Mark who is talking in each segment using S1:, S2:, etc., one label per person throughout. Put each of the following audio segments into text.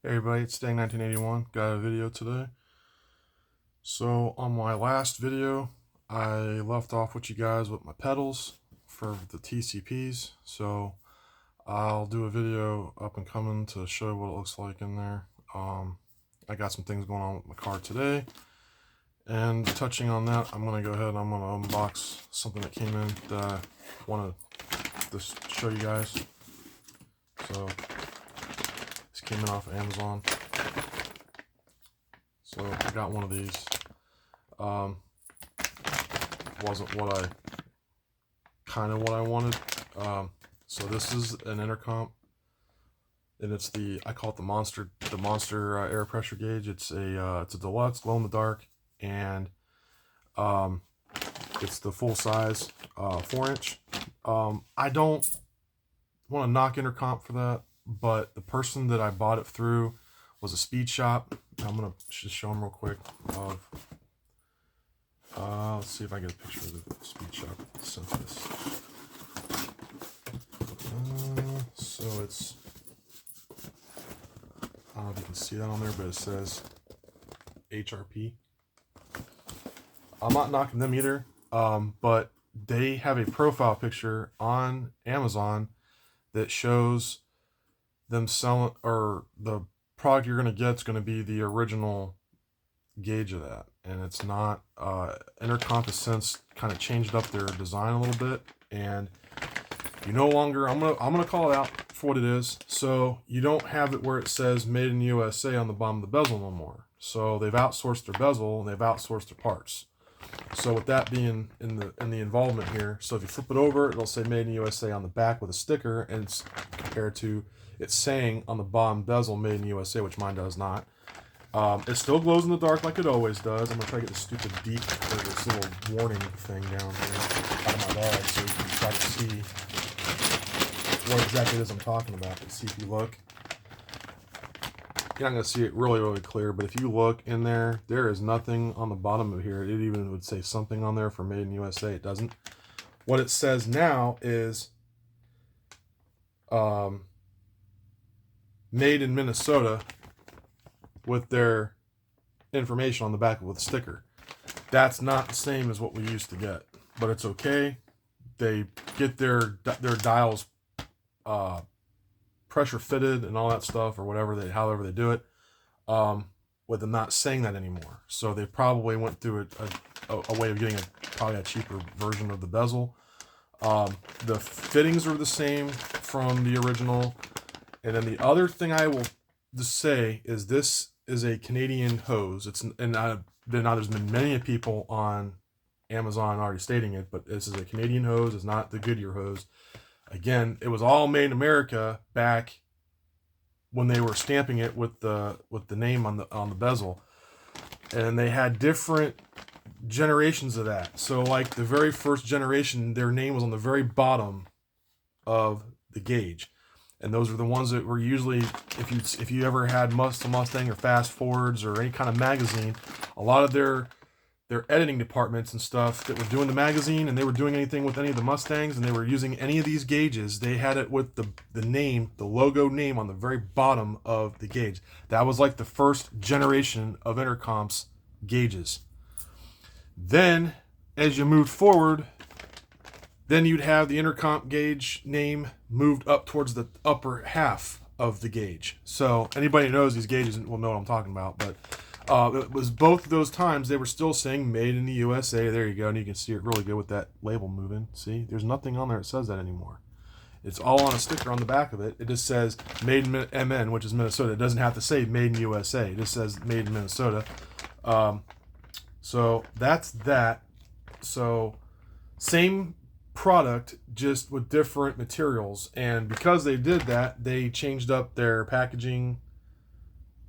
S1: Hey everybody, it's Stang 1981. Got a video today. So on my last video, I left off with you guys with my pedals for the TCPs. So I'll do a video up and coming to show what it looks like in there. I got some things going on with my car today. And touching on that, I'm going to go ahead and I'm going to unbox something that came in that I want to show you guys. So this came in off of Amazon. So I got one of these. Wasn't what I wanted. So this is an Intercomp, and it's I call it the monster air pressure gauge. It's a deluxe, glow in the dark, and it's the full size 4-inch. I don't want to knock Intercomp for that, but the person that I bought it through was a speed shop. I'm gonna just show them real quick. Let's see if I get a picture of the speed shop that sent this. So it's, I don't know if you can see that on there, but it says HRP. I'm not knocking them either, but they have a profile picture on Amazon that shows them selling, or the product you're going to get is going to be the original gauge of that, and it's not. Intercomp has since kind of changed up their design a little bit, and you no longer, I'm gonna call it out for what it is. So you don't have it where it says made in the USA on the bottom of the bezel no more. So they've outsourced their bezel and they've outsourced their parts. So with that being in the involvement here, so if you flip it over, it'll say made in the USA on the back with a sticker, and it's compared to it's saying on the bottom bezel made in the USA, which mine does not. It still glows in the dark like it always does. I'm gonna try to get this stupid beep, or this little warning thing down here out of my bag, so you can try to see what exactly it is I'm talking about. But see, if you look, you're not gonna see it really clear, but if you look in there, there is nothing on the bottom of here. It even would say something on there for made in USA. It doesn't. What it says now is made in Minnesota, with their information on the back with a sticker. That's not the same as what we used to get, but it's okay. They get their dials pressure fitted and all that stuff, or whatever however they do it, with them not saying that anymore. So they probably went through a way of getting probably a cheaper version of the bezel. The fittings are the same from the original. And then the other thing I will just say is this is a Canadian hose. Now there's been many people on Amazon already stating it, but this is a Canadian hose. It's not the Goodyear hose. Again, it was all made in America back when they were stamping it with the name on the bezel, and they had different generations of that. So like the very first generation, their name was on the very bottom of the gauge. And those are the ones that were usually, if you ever had Mustang or Fast Forwards or any kind of magazine, a lot of their editing departments and stuff that were doing the magazine, and they were doing anything with any of the Mustangs, and they were using any of these gauges, they had it with the name, the logo name on the very bottom of the gauge. That was like the first generation of Intercomp's gauges. Then, as you moved forward, then you'd have the Intercomp gauge name moved up towards the upper half of the gauge. So anybody who knows these gauges will know what I'm talking about. But it was both of those times they were still saying made in the USA. There you go. And you can see it really good with that label moving. See, there's nothing on there that says that anymore. It's all on a sticker on the back of it. It just says made in MN, which is Minnesota. It doesn't have to say made in USA. It just says made in Minnesota. So that's that. So same product, just with different materials, and because they did that, they changed up their packaging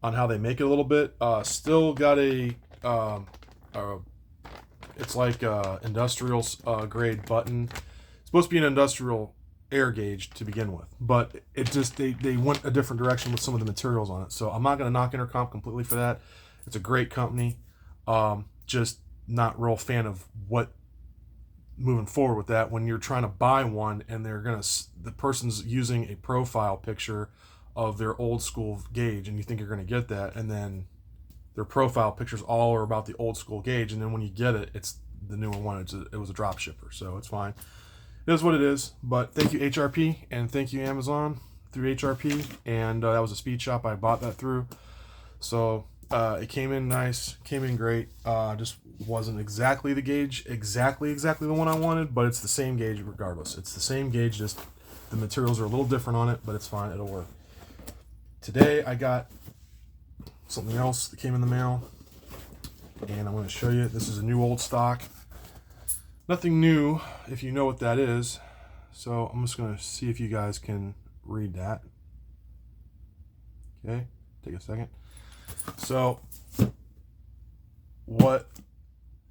S1: on how they make it a little bit. Still got it's like a industrial grade button. It's supposed to be an industrial air gauge to begin with, but it just they went a different direction with some of the materials on it. So I'm not going to knock Intercomp completely for that. It's a great company. Just not real fan of what moving forward with that when you're trying to buy one and the person's using a profile picture of their old school gauge, and you think you're going to get that, and then their profile pictures all are about the old school gauge, and then when you get it, it's the newer one. It was a drop shipper, so it's fine. It is what it is. But thank you HRP, and thank you Amazon through HRP, and that was a speed shop I bought that through. So it came in nice, came in great. Just wasn't exactly the gauge, exactly the one I wanted, but it's the same gauge regardless. It's the same gauge, just the materials are a little different on it, but it's fine, it'll work. Today I got something else that came in the mail, and I'm going to show you. This is a new old stock. Nothing new, if you know what that is. So I'm just going to see if you guys can read that. Okay, take a second. So what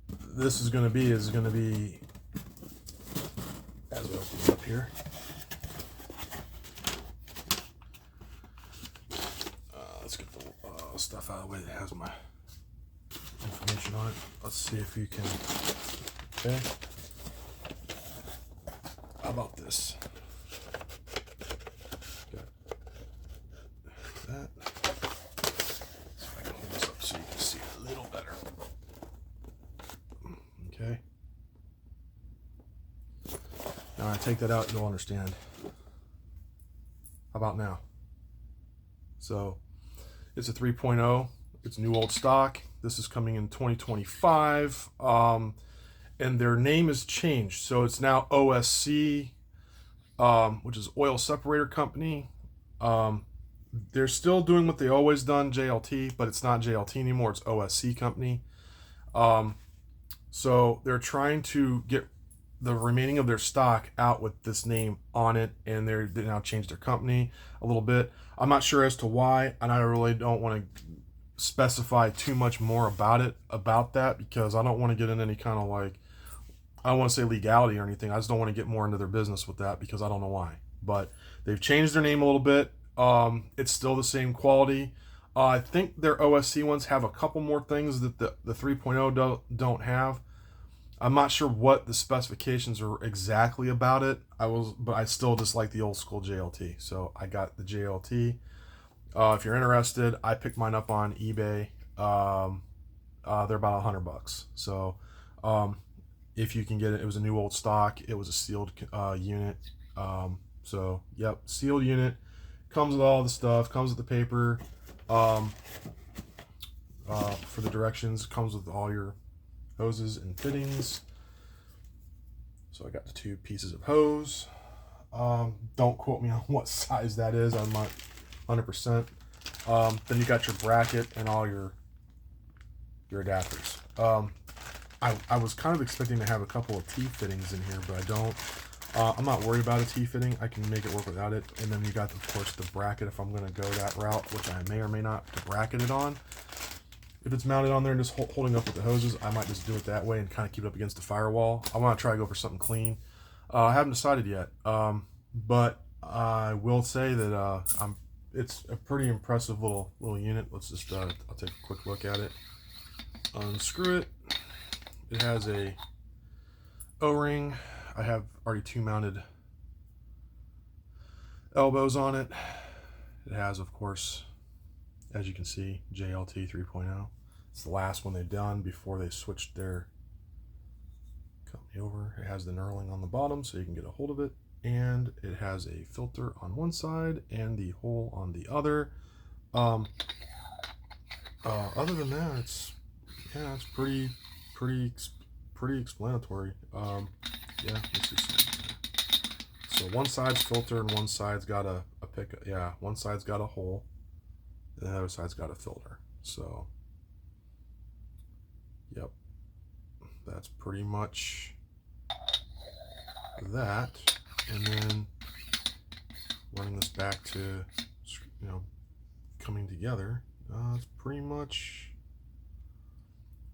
S1: this is going to be as we open it up here. Let's get the stuff out of the way that has my information on it. Let's see if you can. Okay. How about this? Got that. See if I can hold this up so you can see it a little better. Okay. Now when I take that out, you'll understand. How about now? So it's a 3.0. It's new old stock. This is coming in 2025. And their name has changed. So it's now OSC, which is Oil Separator Company. They're still doing what they always done, JLT, but it's not JLT anymore. It's OSC Company. So they're trying to get the remaining of their stock out with this name on it, and they now changed their company a little bit. I'm not sure as to why, and I really don't want to specify too much more about that, because I don't want to get in any kind of like, I don't want to say legality or anything. I just don't want to get more into their business with that, because I don't know why. But they've changed their name a little bit. It's still the same quality. I think their OSC ones have a couple more things that the 3.0 don't have. I'm not sure what the specifications are exactly about it. But I still just like the old school JLT. So I got the JLT. If you're interested, I picked mine up on eBay. They're about $100. So if you can get it, it was a new old stock. It was a sealed unit. So yep, sealed unit. Comes with all the stuff. Comes with the paper. For the directions. Comes with all your hoses and fittings. So I got the 2 pieces of hose. Don't quote me on what size that is. I'm not 100%. Then you got your bracket and all your adapters. I was kind of expecting to have a couple of T fittings in here, but I don't. I'm not worried about a T fitting. I can make it work without it. And then you got, of course, the bracket if I'm going to go that route, which I may or may not bracket it on. If it's mounted on there and just holding up with the hoses, I might just do it that way and kind of keep it up against the firewall. I want to try to go for something clean. I haven't decided yet, but I will say that it's a pretty impressive little unit. Let's just I'll take a quick look at it. Unscrew it. It has a O-ring. I have already 2 mounted elbows on it. It has, of course, as you can see, JLT 3.0. It's the last one they've done before they switched their company over. It has the knurling on the bottom so you can get a hold of it, and it has a filter on one side and the hole on the other. Other than that, it's pretty explanatory. Yeah, let's see. So one side's filter and one side's got a pick. Yeah, one side's got a hole, and the other side's got a filter. So, yep, that's pretty much that. And then running this back to, coming together, it's pretty much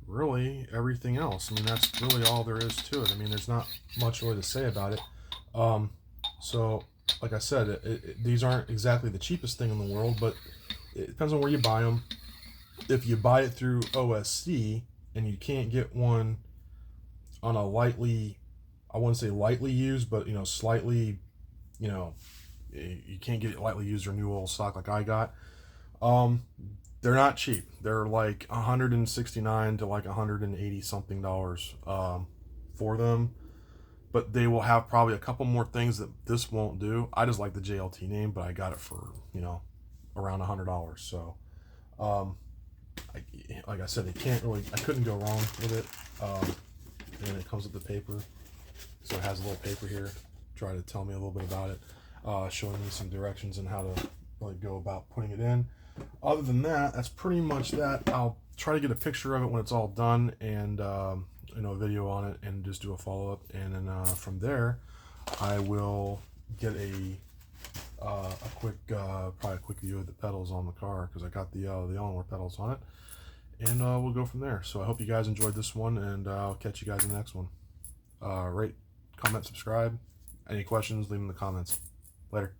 S1: really everything else. I mean, that's really all there is to it. I mean, there's not much really to say about it. So, like I said, these aren't exactly the cheapest thing in the world, but it depends on where you buy them. If you buy it through OSC and you can't get one on a lightly, I wouldn't say lightly used, but slightly, You can't get it lightly used or new oil stock like I got. They're not cheap. They're like $169 to like $180 something for them, but they will have probably a couple more things that this won't do. I just like the JLT name, but I got it for, you know, around $100. So like I said, I couldn't go wrong with it. And it comes with the paper, so it has a little paper here, try to tell me a little bit about it, showing me some directions and how to really go about putting it in. Other than that, that's pretty much that. I'll try to get a picture of it when it's all done, and you know, a video on it, and just do a follow-up, and then from there I will get a quick probably a quick view of the pedals on the car, because I got the Eleanor pedals on it, and we'll go from there. So I hope you guys enjoyed this one, and I'll catch you guys in the next one. Rate, comment, subscribe. Any questions, leave them in the comments. Later.